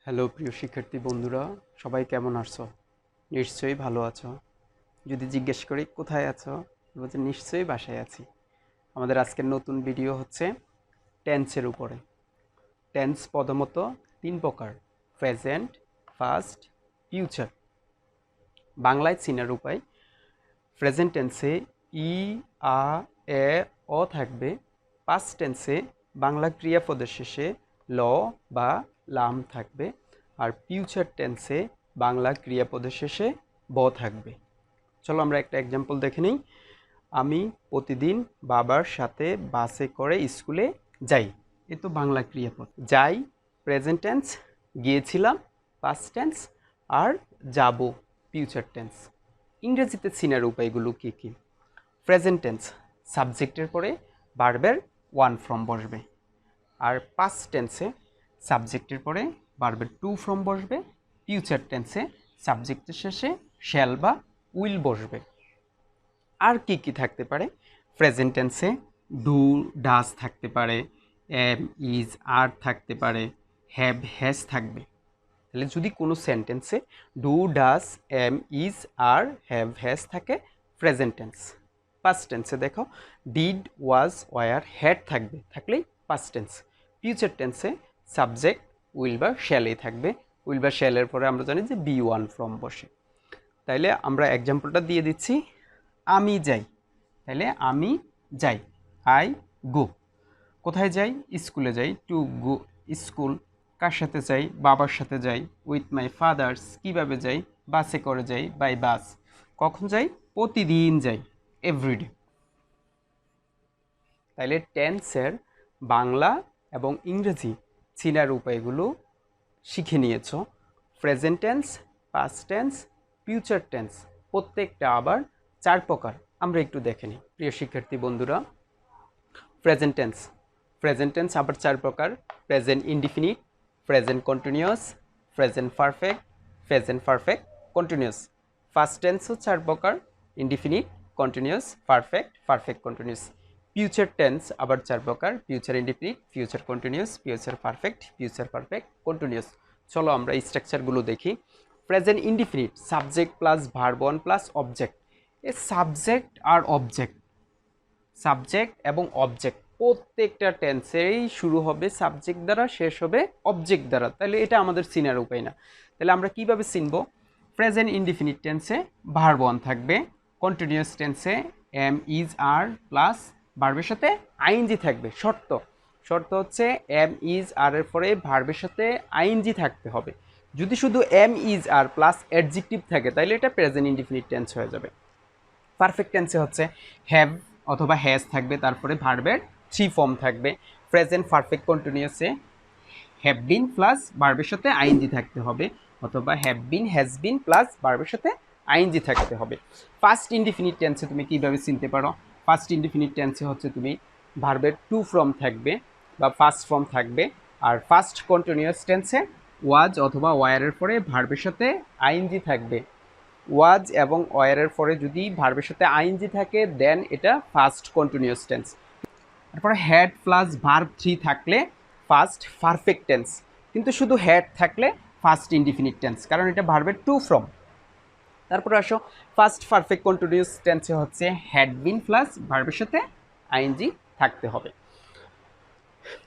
Hello প্রিয় শিক্ষার্থী বন্ধুরা, সবাই কেমন আছো? নিশ্চয়ই ভালো আছো। যদি জিজ্ঞেস করি কোথায় আছো, বলবো যে নিশ্চয়ই বাসায় আছি। আমাদের আজকের নতুন ভিডিও হচ্ছে টেন্সের উপরে। টেন্স প্রথমত তিন প্রকার: প্রেজেন্ট, পাস্ট, ফিউচার। বাংলায় চেনার উপায়: প্রেজেন্ট টেন্সে ই, আ, এ, অ থাকবে। পাস্ট টেন্সে বাংলা ক্রিয়াপদের শেষে ল বা লাম থাকবে। আর ফিউচার টেন্সে বাংলা ক্রিয়াপদের শেষে ব থাকবে। চলো আমরা একটা এক্সাম্পল দেখে নিই। আমি প্রতিদিন বাবার সাথে বাসে করে স্কুলে যাই। এ তো বাংলা ক্রিয়াপদ। যাই প্রেজেন্ট টেন্স, গিয়েছিলাম পাস্ট টেন্স, আর যাব ফিউচার টেন্স। ইংরেজিতে চেনার উপায়গুলো কী কী? প্রেজেন্ট টেন্স সাবজেক্টের পরে ভার্বের ওয়ান ফর্ম বসবে। আর পাস্ট টেন্সে সাবজেক্টের পরে ভার্বের টু ফর্ম বসবে। ফিউচার টেন্সে সাবজেক্টের শেষে শ্যাল বা উইল বসবে। আর কি কি থাকতে পারে? প্রেজেন্ট টেন্সে ডু, ডাজ থাকতে পারে, এম, ইজ, আর থাকতে পারে, হ্যাভ, হ্যাজ থাকবে। তাহলে যদি কোনো সেন্টেন্সে do, does, am, is, are, have, has থাকে, প্রেজেন্ট টেন্স। পাস্ট টেন্সে দেখো ডিড, ওয়াজ, ওয়ার, হ্যাড থাকবে, থাকলেই পাস্ট টেন্স। ফিউচার টেন্সে সাবজেক্ট উইল বা শ্যালেই থাকবে। উইল বা শ্যালের পরে আমরা জানি যে বি ওয়ান ফর্ম বসে। তাইলে আমরা এক্সাম্পলটা দিয়ে দিচ্ছি। আমি যাই, তাহলে আমি যাই, আই গো। কোথায় যাই? স্কুলে যাই, টু গো স্কুল। কার সাথে যাই? বাবার সাথে যাই, উইথ মাই ফাদার্স। কীভাবে যাই? বাসে করে যাই, বাই বাস। কখন যাই? প্রতিদিন যাই, এভরিডে। তাইলে টেন্সের বাংলা এবং ইংরেজি চেনার উপায়গুলো শিখে নিয়েছ। Present tense, past tense, future tense প্রত্যেকটা আবার চার প্রকার। আমরা একটু দেখে নিই প্রিয় শিক্ষার্থী বন্ধুরা। প্রেজেন্ট টেন্স, প্রেজেন্ট টেন্স আবার চার প্রকার: present indefinite, present continuous, present perfect, present perfect continuous. First টেন্সও চার প্রকার: indefinite, continuous, perfect, perfect continuous. Future tense আবার চার প্রকার: future indefinite, future continuous, future perfect, future perfect continuous. চলো আমরা এই স্ট্রাকচারগুলো দেখি। Present indefinite subject plus verb one plus object. এ সাবজেক্ট আর অবজেক্ট, সাবজেক্ট এবং অবজেক্ট প্রত্যেকটা টেন্সেই শুরু হবে সাবজেক্ট দ্বারা, শেষ হবে অবজেক্ট দ্বারা। তাহলে এটা আমাদের চিনার উপায় না। তাহলে আমরা কিভাবে চিনব? প্রেজেন্ট ইনডিফিনিট টেন্সে ভার্ব ওয়ান থাকবে। কন্টিনিউয়াস টেন্সে এম, ইজ, আর প্লাস ভার্বের সাথে আইএনজি থাকবে। শর্ত শর্ত হচ্ছে এম, ইজ, আর এর পরে ভার্বের সাথে আইএনজি থাকতে হবে। যদি শুধু am, is, are plus adjective থাকে তাহলে এটা প্রেজেন্ট ইনডিফিনিট টেন্স হয়ে যাবে। পারফেক্ট টেন্সে হচ্ছে হ্যাভ অথবা হ্যাজ থাকবে, তারপরে ভার্বের থ্রি ফর্ম থাকবে। প্রেজেন্ট পারফেক্ট কন্টিনিউয়াসে হ্যাভ বিন প্লাস ভার্বের সাথে আইএনজি থাকতে হবে, অথবা have been, has been plus ভার্বের সাথে আইএনজি থাকতে হবে। ফার্স্ট ইনডিফিনিট টেন্সে তুমি কীভাবে চিনতে পারো? ফার্স্ট ইনডিফিনিট টেন্সে হচ্ছে তুমি ভার্বের টু ফর্ম থাকবে বা ফার্স্ট ফর্ম থাকবে। আর ফার্স্ট কন্টিনিউয়াস টেন্সে ওয়াজ অথবা ওয়ারের পরে ভার্বের সাথে আইএনজি থাকবে। ওয়াজ এবং ওয়ারের পরে যদি ভার্বের সাথে আইএনজি থাকে দেন এটা ফার্স্ট কন্টিনিউয়াস টেন্স। তারপরে হ্যাড প্লাস ভার্ব থ্রি থাকলে ফার্স্ট পারফেক্ট টেন্স, কিন্তু শুধু হ্যাড থাকলে ফার্স্ট ইনডিফিনিট টেন্স, কারণ এটা ভার্বের টু ফর্ম। তারপরে আসো ফার্স্ট পারফেক্ট কন্টিনিউয়াস টেন্সে হচ্ছে হ্যাড বিন প্লাস ভার্বের সাথে আইএনজি থাকতে হবে।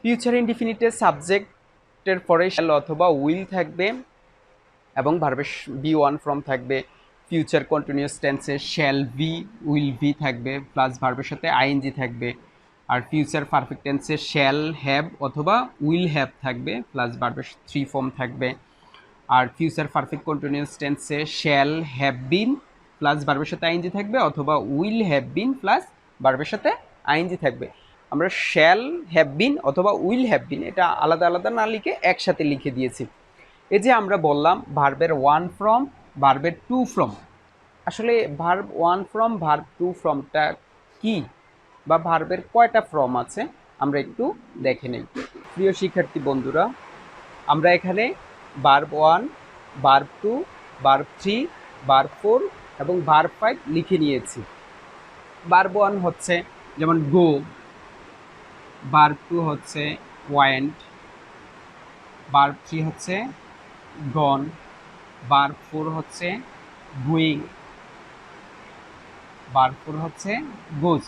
ফিউচার ইনডিফিনিটে সাবজেক্টের পরে শ্যাল অথবা উইল থাকবে এবং ভার্বের বি ওয়ান ফর্ম থাকবে। ফিউচার কন্টিনিউয়াস টেন্সে শ্যাল বি, উইল বি থাকবে প্লাস ভার্বের সাথে আইএনজি থাকবে। আর ফিউচার পারফেক্ট টেন্সে শ্যাল হ্যাভ অথবা উইল হ্যাভ থাকবে প্লাস ভার্বের থ্রি ফর্ম থাকবে। আর ফিউচার পারফেক্ট কন্টিনিউয়াস টেন্সে শ্যাল হ্যাভ বিন প্লাস ভার্বের সাথে আইএনজি থাকবে, অথবা উইল হ্যাভ বিন প্লাস ভার্বের সাথে আইএনজি থাকবে। আমরা শ্যাল হ্যাভ বিন অথবা উইল হ্যাভ বিন এটা আলাদা আলাদা না লিখে একসাথে লিখে দিয়েছি। এই যে আমরা বললাম ভার্বের ওয়ান ফ্রম, ভার্বের টু ফ্রম। আসলে verb one form, verb two ফ্রমটা কি, বা ভার্বের কয়টা ফ্রম আছে আমরা একটু দেখে নেই। প্রিয় শিক্ষার্থী বন্ধুরা, আমরা এখানে verb one, verb two, verb three, verb four এবং ভার্ব ফাইভ লিখে নিয়েছি। ভার্ব ওয়ান হচ্ছে যেমন গো, ভার্ব টু হচ্ছে ওয়েন্ট, ভার্ব থ্রি হচ্ছে গন। ভার্ব 4 হচ্ছে গোয়িং। ভার্ব 4 হচ্ছে গোস।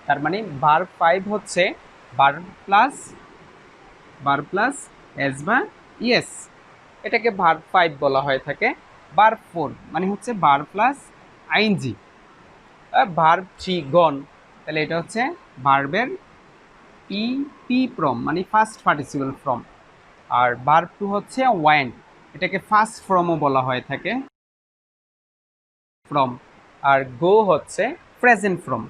তার মানে ভার্ব 5 হচ্ছে ভার্ব প্লাস এস বা ইয়েস, এটাকে ভার্ব 5 বলা হয়ে থাকে। ভার্ব 4 মানে হচ্ছে ভার্ব প্লাস আইএনজি। ভার্ব 3 গন, তাহলে এটা হচ্ছে ভার্বের পি পি ফ্রম মানে ফার্স্ট পার্টিসিপল ফ্রম। আর ভার্ব 2 হচ্ছে ওয়েন্ট, এটাকে ফার্স্ট ফ্রমও বলা হয়ে থাকে, ফ্রম। আর গো হচ্ছে প্রেজেন্ট ফ্রম।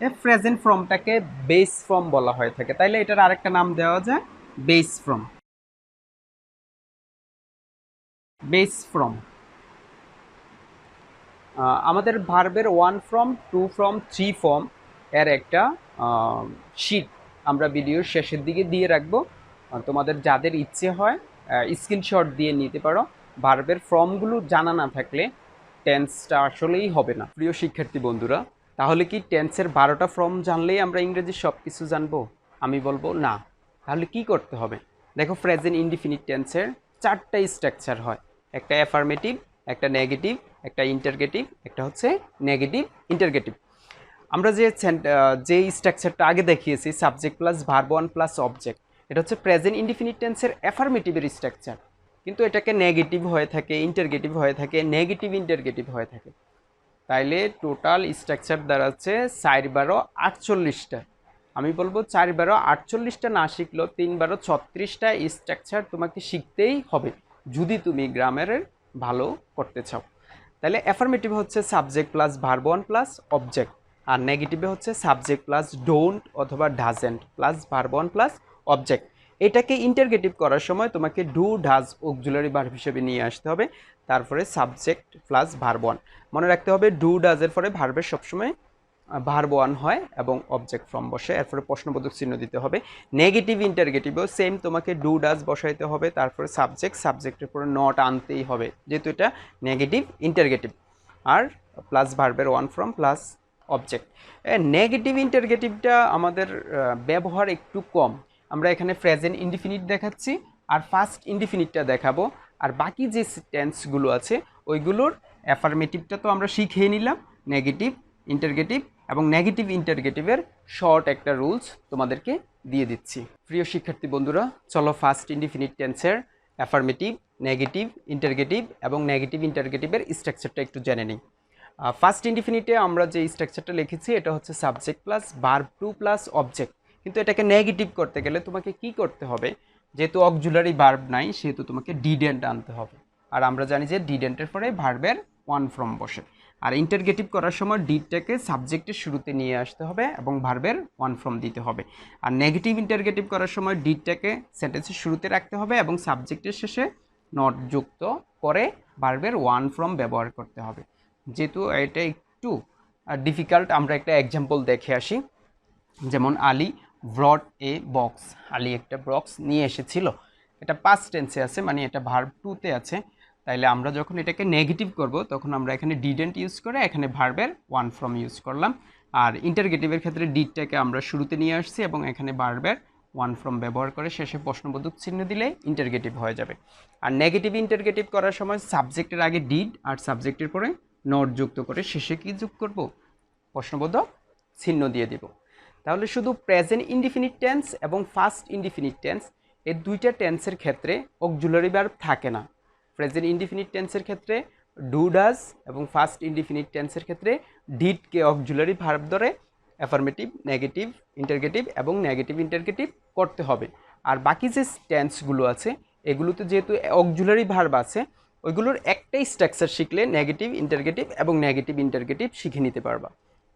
এই প্রেজেন্ট ফ্রমটাকে বেস ফ্রম বলা হয়ে থাকে, তাইলে এটার আরেকটা নাম দেওয়া যায় বেস ফ্রম। Base form. আমাদের ভার্বের 1 ফ্রম, 2 ফ্রম, 3 ফ্রম এর একটা শিট আমরা ভিডিওর শেষের দিকে দিয়ে রাখবো। তোমাদের যাদের ইচ্ছে হয় স্ক্রিনশট দিয়ে নিতে পারো। ভার্বের ফর্মগুলো জানা না থাকলে টেন্সটা আসলেই হবে না। প্রিয় শিক্ষার্থী বন্ধুরা, তাহলে কি টেন্সের 12টা ফর্ম জানলেই আমরা ইংরেজির সব কিছু জানবো? আমি বলবো না। তাহলে কি করতে হবে? দেখো, প্রেজেন্ট ইনডিফিনিট টেন্সের 4টা স্ট্রাকচার হয়। একটা অ্যাফার্মেটিভ, একটা নেগেটিভ, একটা ইন্টারগেটিভ, একটা হচ্ছে নেগেটিভ ইন্টারগেটিভ। আমরা যে স্ট্রাকচারটা আগে দেখিয়েছি, subject plus verb one plus object, এটা হচ্ছে প্রেজেন্ট ইনডিফিনিট টেন্সের অ্যাফার্মেটিভের স্ট্রাকচার। কিন্তু এটাকে নেগেটিভ হয়ে থাকে, ইন্টারগেটিভ হয়ে থাকে, নেগেটিভ ইন্টারগেটিভ হয়ে থাকে। তাইলে টোটাল স্ট্রাকচার দাঁড়াচ্ছে 4 × 12 = 48টা। আমি বলবো 4 × 12 = 48টা না শিখলেও 3 × 36টা স্ট্রাকচার তোমাকে শিখতেই হবে যদি তুমি গ্রামারের ভালো করতে চাও। তাহলে অ্যাফার্মেটিভ হচ্ছে subject plus verb one plus object, আর নেগেটিভে হচ্ছে সাবজেক্ট প্লাস ডোন্ট অথবা doesn't plus verb one plus object. এটাকে ইন্টারগেটিভ করার সময় তোমাকে ডু ডাজ অক্সিলারি ভার্ব হিসেবে নিয়ে আসতে হবে, তারপরে সাবজেক্ট প্লাস ভার্ব ওয়ান। মনে রাখতে হবে ডু ডাজের পরে ভার্বের সবসময় ভার্ব ওয়ান হয় এবং অবজেক্ট ফ্রম বসে, এরপরে প্রশ্নবোধক চিহ্ন দিতে হবে। নেগেটিভ ইন্টারগেটিভও সেম, তোমাকে ডু ডাজ বসাইতে হবে, তারপরে সাবজেক্টের পরে নট আনতেই হবে যেহেতু এটা নেগেটিভ ইন্টারগেটিভ। আর প্লাস ভার্বের one form plus object. Negative ইন্টারগেটিভটা আমাদের ব্যবহার একটু কম। আমরা এখানে প্রেজেন্ট ইনডিফিনিট দেখাচ্ছি আর ফার্স্ট ইনডিফিনিটটা দেখাবো। আর বাকি যে টেন্সগুলো আছে ওইগুলোর অ্যাফার্মেটিভটা তো আমরা শিখেই নিলাম, নেগেটিভ ইন্টারগেটিভ এবং নেগেটিভ ইন্টারগেটিভের শর্ট একটা রুলস তোমাদেরকে দিয়ে দিচ্ছি। প্রিয় শিক্ষার্থী বন্ধুরা, চলো ফার্স্ট ইনডিফিনিট টেন্সের অ্যাফার্মেটিভ, নেগেটিভ ইন্টারগেটিভ এবং নেগেটিভ ইন্টারগেটিভের স্ট্রাকচারটা একটু জেনে নিই। ফার্স্ট ইনডিফিনিটে আমরা যে স্ট্রাকচারটা লিখেছি এটা হচ্ছে subject plus verb two plus object. কিন্তু এটাকে নেগেটিভ করতে গেলে তোমাকে কি করতে হবে? যেহেতু অক্সিলারি ভার্ব নাই সেহেতু তোমাকে ডিডেন্ট আনতে হবে। আর আমরা জানি যে ডিডেন্টের পরে ভার্বের ওয়ান ফ্রম বসে। আর ইন্টারগেটিভ করার সময় ডিডটাকে সাবজেক্টের শুরুতে নিয়ে আসতে হবে এবং ভার্বের ওয়ান ফ্রম দিতে হবে। আর নেগেটিভ ইন্টারগেটিভ করার সময় ডিডটাকে সেন্টেন্সের শুরুতে রাখতে হবে এবং সাবজেক্টের শেষে নট যুক্ত করে ভার্বের ওয়ান ফ্রম ব্যবহার করতে হবে। যেহেতু এটা একটু ডিফিকাল্ট, আমরা একটা এক্সাম্পল দেখে আসি। যেমন আলী ব্রড এ বক্স, আলী একটা বক্স নিয়ে এসেছিল। এটা পাস্ট টেন্সে আছে, মানে এটা ভার্ব টুতে আছে। তাইলে আমরা যখন এটাকে নেগেটিভ করব তখন আমরা এখানে ডিডেন্ট ইউজ করে এখানে ভার্বের ওয়ান ফ্রম ইউজ করলাম। আর ইন্টারগেটিভের ক্ষেত্রে ডিডটাকে আমরা শুরুতে নিয়ে আসছি এবং এখানে ভার্বের ওয়ান ফ্রম ব্যবহার করে শেষে প্রশ্নবোধক চিহ্ন দিলে ইন্টারগেটিভ হয়ে যাবে। আর নেগেটিভ ইন্টারগেটিভ করার সময় সাবজেক্টের আগে ডিড আর সাবজেক্টের পরে নট যুক্ত করে শেষে কি যোগ করব? প্রশ্নবোধক চিহ্ন দিয়ে দিব। তাহলে শুধু প্রেজেন্ট ইনডিফিনিট টেন্স এবং ফার্স্ট ইনডিফিনিট টেন্স এই দুইটা টেন্সের ক্ষেত্রে অক্সিলারি ভার্ব থাকে না। প্রেজেন্ট ইনডিফিনিট টেন্সের ক্ষেত্রে ডু ডাজ এবং ফার্স্ট ইনডিফিনিট টেন্সের ক্ষেত্রে ডিডকে অক্সিলারি ভার্ব ধরে অ্যাফার্মেটিভ, নেগেটিভ ইন্টারগেটিভ এবং নেগেটিভ ইন্টারগেটিভ করতে হবে। আর বাকি যে টেন্সগুলো আছে এগুলোতে যেহেতু অক্সিলারি ভার্ব আছে ওইগুলোর একটাই স্ট্রাকচার শিখলে নেগেটিভ ইন্টারগেটিভ এবং নেগেটিভ ইন্টারগেটিভ শিখে নিতে পারবা।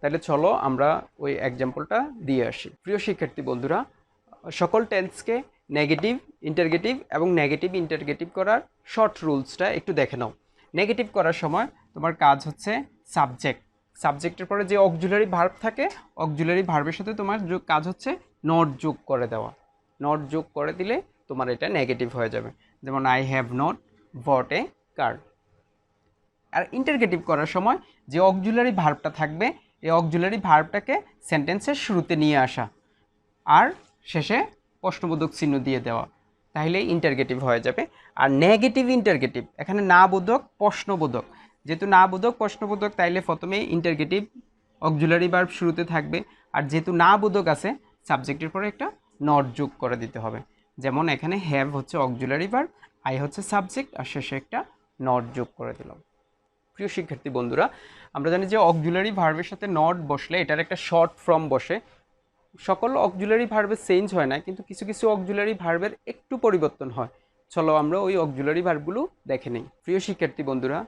তাহলে চলো আমরা ওই এক্সাম্পলটা দিয়ে আসি। প্রিয় শিক্ষার্থী বন্ধুরা, সকল টেন্সকে নেগেটিভ ইন্টারগেটিভ এবং নেগেটিভ ইন্টারগেটিভ করার শর্ট রুলসটা একটু দেখে নাও। নেগেটিভ করার সময় তোমার কাজ হচ্ছে সাবজেক্টের পরে যে অক্সিলারি ভার্ব থাকে অক্সিলারি ভার্বের সাথে তোমার কাজ হচ্ছে নট যোগ করে দেওয়া। নট যোগ করে দিলে তোমার এটা নেগেটিভ হয়ে যাবে। যেমন I have not bought a car. আর ইন্টারগেটিভ করার সময় যে অক্সিলারি ভার্বটা থাকবে এই অক্সিলারি ভার্বটাকে সেন্টেন্সের শুরুতে নিয়ে আসা আর শেষে প্রশ্নবোধক চিহ্ন দিয়ে দেওয়া, তাহলে ইন্টারগেটিভ হয়ে যাবে। আর নেগেটিভ ইন্টারগেটিভ, এখানে না বোধক প্রশ্নবোধক, যেহেতু না বোধক প্রশ্নবোধক তাইলে প্রথমে ইন্টারগেটিভ অক্সিলারি ভার্ব শুরুতে থাকবে। আর যেহেতু না বোধক আছে, সাবজেক্টের পরে একটা নট যোগ করে দিতে হবে। যেমন এখানে হ্যাভ হচ্ছে অক্সিলারি ভার্ব, আই হচ্ছে সাবজেক্ট, আর শেষে একটা নট যোগ করে দিলাম। প্রিয় শিক্ষার্থী বন্ধুরা, আমরা জানি যে অক্সিলারি ভার্বের সাথে নট বসলে এটার একটা শর্ট ফর্ম বসে। সকল অক্সিলারি ভার্বের চেঞ্জ হয় না, কিন্তু কিছু কিছু অক্সিলারি ভার্বের একটু পরিবর্তন হয়। চলো আমরা ওই অক্সিলারি ভার্বগুলো দেখে নিই। প্রিয় শিক্ষার্থী বন্ধুরা,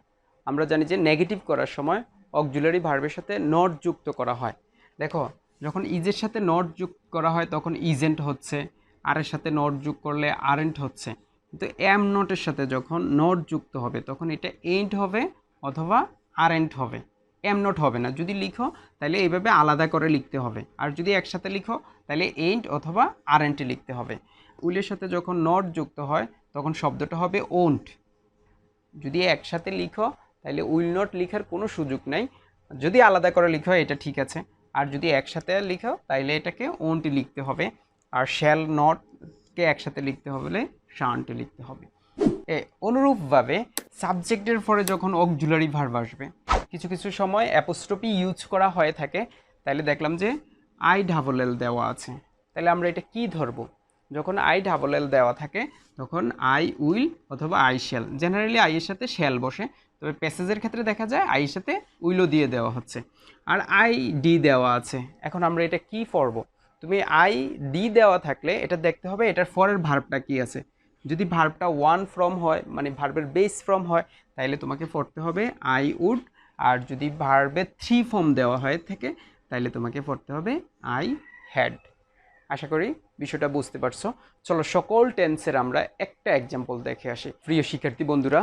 আমরা জানি যে নেগেটিভ করার সময় অক্সিলারি ভার্বের সাথে নট যুক্ত করা হয়। দেখো, যখন ইজের সাথে নট যোগ করা হয় তখন ইজেন্ট হচ্ছে, আর এর সাথে নট যোগ করলে আরেন্ট হচ্ছে। কিন্তু এম নটের সাথে যখন নট যুক্ত হবে তখন এটা এন্ট হবে অথবা আরেন্ট হবে, এম নট হবে না। যদি লিখো তাহলে এইভাবে আলাদা করে লিখতে হবে, আর যদি একসাথে লিখো তাহলে এন্ট অথবা আরেন্টে লিখতে হবে। উইলের সাথে যখন নট যুক্ত হয় তখন শব্দটা হবে ওন্ট। যদি একসাথে লিখো তাহলে উইল নট লিখার কোনো সুযোগ নেই, যদি আলাদা করে লিখো এটা ঠিক আছে। আর যদি একসাথে লিখো তাহলে এটাকে ওন্ট লিখতে হবে, আর শ্যাল নটকে একসাথে লিখতে হবে শান্ট লিখতে হবে। অনুরূপভাবে সাবজেক্টের পরে যখন অক্সিলারি ভার্ব আসবে, কিছু কিছু সময় অ্যাপোস্ট্রফি ইউজ করা হয়ে থাকে, তাহলে দেখলাম যে আই ডাবল এল দেওয়া আছে, তাহলে আমরা এটা কি ধরবো? যখন আই ডাবল এল দেওয়া থাকে তখন আই উইল অথবা আই শ্যাল, জেনারেলি আই এর সাথে শ্যাল বসে, তবে প্যাসেজের ক্ষেত্রে দেখা যায় আই এর সাথে উইলও দিয়ে দেওয়া হচ্ছে, আর আই ডি দেওয়া আছে। এখন আমরা এটা কি পড়বো? তুমি আই ডি দেওয়া থাকলে এটা দেখতে হবে এটার পরের ভার্বটা কি আছে। যদি ভার্বটা ওয়ান ফ্রম হয়, মানে ভার্বের বেস ফ্রম হয়, তাহলে তোমাকে পড়তে হবে আই উড। আর যদি ভার্বের থ্রি ফর্ম দেওয়া হয় থেকে, তাহলে তোমাকে পড়তে হবে আই হ্যাড। আশা করি বিষয়টা বুঝতে পারছো। চলো সকল টেন্সের আমরা একটা এক্সাম্পল দেখে আসি। প্রিয় শিক্ষার্থী বন্ধুরা,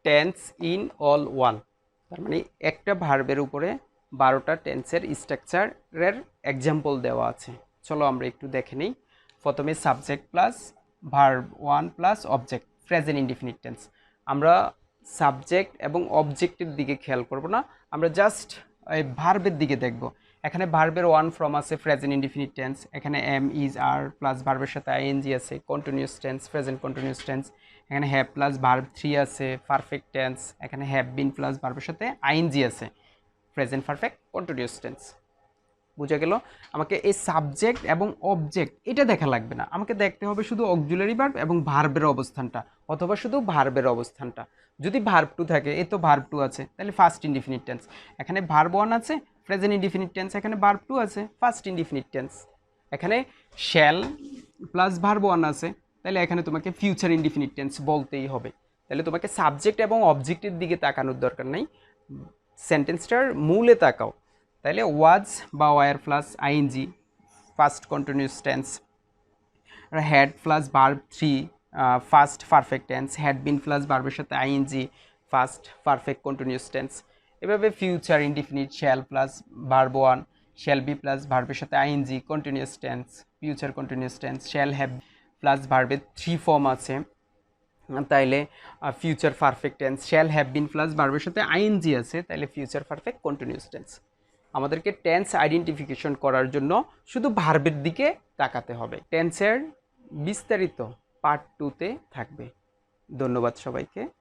টেন্স ইন অল ওয়ান, তার মানে একটা ভার্বের উপরে 12টা টেন্সের স্ট্রাকচারের এক্সাম্পল দেওয়া আছে। চলো আমরা একটু দেখে নিই। প্রথমে subject plus verb one plus object, present indefinite tense. আমরা সাবজেক্ট এবং অবজেক্টের দিকে খেয়াল করব না, আমরা জাস্ট এই ভার্বের দিকে দেখব। এখানে ভার্বের ওয়ান ফর্ম আছে প্রেজেন্ট ইনডিফিনিট টেন্স, এখানে এম ইজ আর প্লাস ভার্বের সাথে আইএনজি আছে continuous tense, present continuous tense. এখানে হ্যাভ প্লাস ভার্ব থ্রি আছে পারফেক্ট টেন্স, এখানে হ্যাভ বিন প্লাস ভার্বের সাথে আইএনজি আছে প্রেজেন্ট পারফেক্ট কন্টিনিউয়াস টেন্স। বুঝা গেল? আমাকে এই সাবজেক্ট এবং অবজেক্ট এটা দেখা লাগবে না, আমাকে দেখতে হবে শুধু অক্সিলারি ভার্ব এবং ভার্বের অবস্থানটা, অথবা শুধু ভার্বের অবস্থানটা। যদি ভার্ব টু থাকে, এই তো ভার্ব টু আছে, তাহলে ফার্স্ট ইনডিফিনিট টেন্স। এখানে ভার্ব ওয়ান আছে প্রেজেন্ট ইনডিফিনিট টেন্স, এখানে ভার্ব টু আছে ফার্স্ট ইনডিফিনিট টেন্স। এখানে শ্যাল প্লাস ভার্ব ওয়ান আছে, তাহলে এখানে তোমাকে ফিউচার ইনডিফিনিট টেন্স বলতেই হবে। তাহলে তোমাকে সাবজেক্ট এবং অবজেক্টের দিকে তাকানোর দরকার নেই, সেন্টেন্সটার মূলে তাকাও। তাহলে ওয়াজ বা were plus ING first continuous tense, had plus verb three first perfect tense, had been plus ভার্বের সাথে ING first perfect continuous tense. এভাবে future indefinite shall plus verb one, shall be plus ভার্বের সাথে ING continuous tense, future continuous tense. Shall have plus ভার্বের three form আছে, তাইলে future perfect tense. Shall have been plus ভার্বের সাথে ING আছে, তাইলে ফিউচার পারফেক্ট কন্টিনিউয়াস টেন্স। আমাদেরকে টেন্স আইডেন্টিফিকেশন করার জন্য শুধু ভার্বের দিকে তাকাতে হবে। টেন্সের বিস্তারিত পার্ট 2-তে থাকবে। ধন্যবাদ সবাইকে।